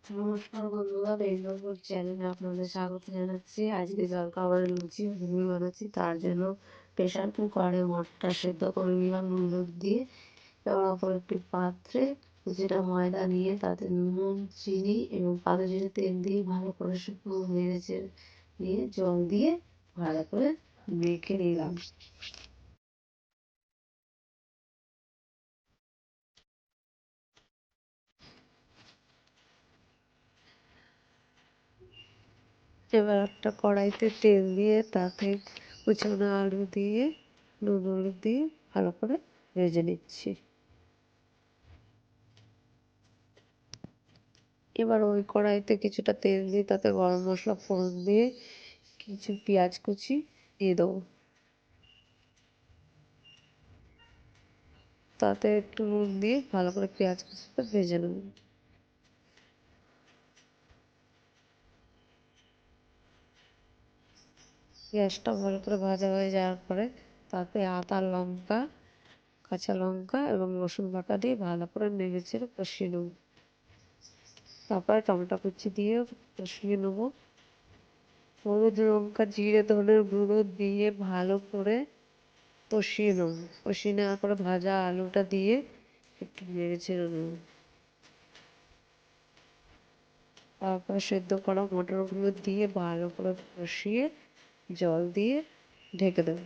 নমস্কার বন্ধুরা, বেঙ্গলপুর চ্যানেলে আপনাদের স্বাগত জানাচ্ছি। আজকে জলখাবারে লুচি ঘুগনি বানাচ্ছি। তার জন্য প্রেশার কুকারে মটরটা সেদ্ধ করে নিলাম নুন হলুদ দিয়ে। এবার অপর একটি পাত্রে কিছুটা ময়দা নিয়ে তাতে নুন চিনি এবং পাতাজিরে তেল দিয়ে ভালো করে শুকনো নেড়েচে নিয়ে জল দিয়ে ভালো করে মেখে নিলাম। এবার একটা কড়াইতে তেল দিয়ে তাতে কুচানো আলু দিয়ে নুন হলুদ দিয়ে ভালো করে ভেজে নিচ্ছি। এবার ওই কড়াইতে কিছুটা তেল দিয়ে তাতে গরম মশলা ফোড়ন দিয়ে কিছু পেঁয়াজ কুচি দিয়ে দেবো। তাতে একটু নুন দিয়ে ভালো করে পেঁয়াজ কুচিটা ভেজে নেব। পেঁয়াজটা ভালো করে ভাজা হয়ে যাওয়ার পরে তাতে আদা লঙ্কা কাঁচা লঙ্কা এবং রসুন বাটা দিয়ে ভালো করে নেড়ে চেড়ে কষিয়ে নেব। তারপরে টমেটো কুচি দিয়ে কষিয়ে নেব। হলুদ লঙ্কা জিরে ধনের গুঁড়ো দিয়ে ভালো করে কষিয়ে নেব। কষিয়ে নেওয়ার পরে ভাজা আলুটা দিয়ে একটু নেড়ে ছেড়ে নেব। তারপর সেদ্ধ করা মটরগুলো দিয়ে ভালো করে কষিয়ে জল দিয়ে ঢেকে দেব।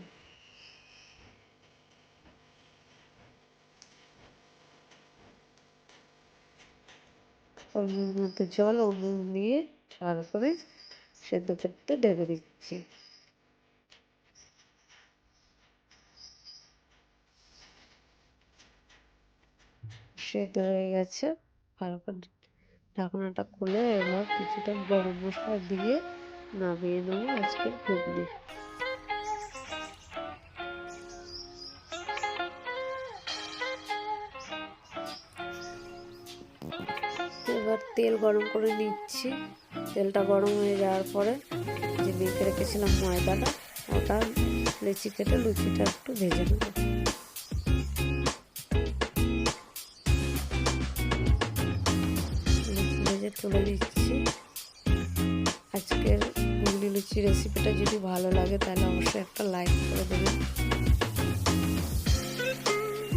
ওর মধ্যে জল ও নুন দিয়ে ভালো করে সেদ্ধ করতে ঢেকে দিচ্ছি। সেদ্ধ হয়ে গেছে। ভালো করে ঢাকনাটা খুলে এবার কিছুটা গরম মশলা দিয়ে নামিয়ে নেবো আজকের ঘুগনি। এবার তেল গরম করে নিচ্ছি। তেলটা গরম হয়ে যাওয়ার পরে যে মেখে রেখেছিলাম ময়দাটা, ওটা লেচি কেটে লুচিটা একটু ভেজে নেব। লুচি ভেজে তুলে দিচ্ছি। আজকের ঘুগনি লুচি রেসিপিটা যদি ভালো লাগে তাহলে অবশ্যই একটা লাইক করে দেবেন।